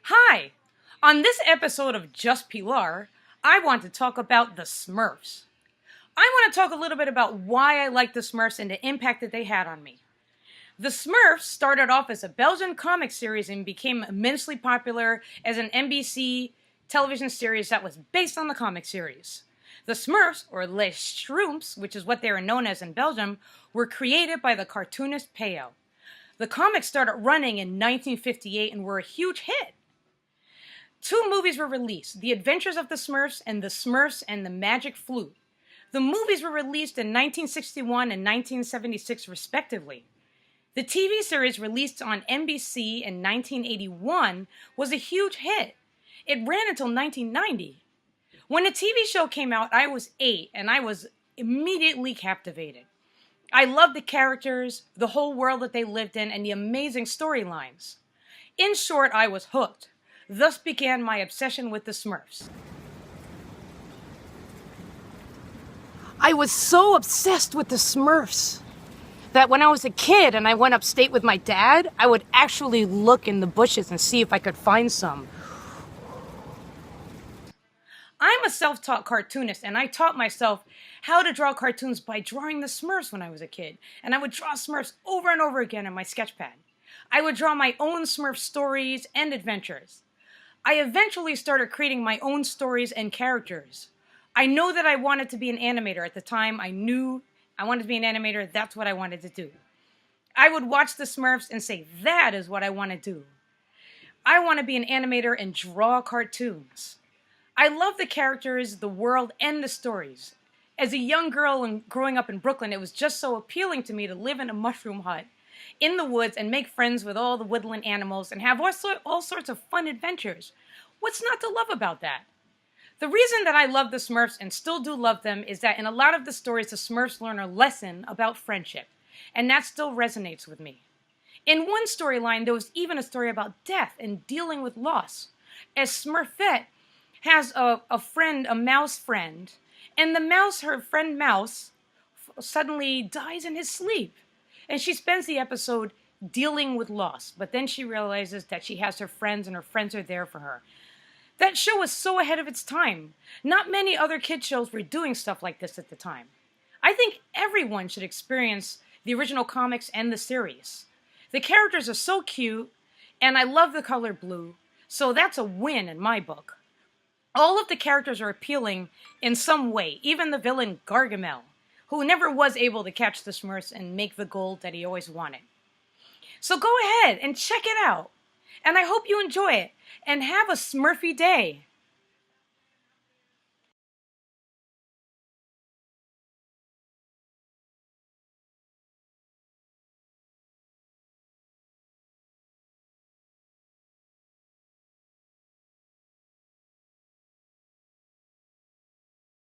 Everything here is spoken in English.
Hi! On this episode of Just Pilar, I want to talk about the Smurfs. I want to talk a little bit about why I like the Smurfs and the impact that they had on me. The Smurfs started off as a Belgian comic series and became immensely popular as an NBC television series that was based on the comic series. The Smurfs, or Les Schtroumpfs, which is what they are known as in Belgium, were created by the cartoonist Peyo. The comics started running in 1958 and were a huge hit. Two movies were released, The Adventures of the Smurfs and the Magic Flute. The movies were released in 1961 and 1976 respectively. The TV series released on NBC in 1981 was a huge hit. It ran until 1990. When the TV show came out, I was 8 and I was immediately captivated. I loved the characters, the whole world that they lived in, and the amazing storylines. In short, I was hooked. Thus began my obsession with the Smurfs. I was so obsessed with the Smurfs that when I was a kid and I went upstate with my dad, I would actually look in the bushes and see if I could find some. I'm a self-taught cartoonist, and I taught myself how to draw cartoons by drawing the Smurfs when I was a kid. And I would draw Smurfs over and over again on my sketch pad. I would draw my own Smurf stories and adventures. I eventually started creating my own stories and characters. I know that I wanted to be an animator. At the time, I knew I wanted to be an animator. That's what I wanted to do. I would watch the Smurfs and say, that is what I want to do. I want to be an animator and draw cartoons. I love the characters, the world, and the stories. As a young girl and growing up in Brooklyn, it was just so appealing to me to live in a mushroom hut in the woods and make friends with all the woodland animals and have all sorts of fun adventures. What's not to love about that? The reason that I love the Smurfs and still do love them is that in a lot of the stories, the Smurfs learn a lesson about friendship, and that still resonates with me. In one storyline, there was even a story about death and dealing with loss, as Smurfette has a friend, a mouse friend, and her friend Mouse, suddenly dies in his sleep. And she spends the episode dealing with loss, but then she realizes that she has her friends and her friends are there for her. That show was so ahead of its time. Not many other kid shows were doing stuff like this at the time. I think everyone should experience the original comics and the series. The characters are so cute, and I love the color blue, so that's a win in my book. All of the characters are appealing in some way, even the villain Gargamel, who never was able to catch the Smurfs and make the gold that he always wanted. So go ahead and check it out. And I hope you enjoy it, and have a Smurfy day.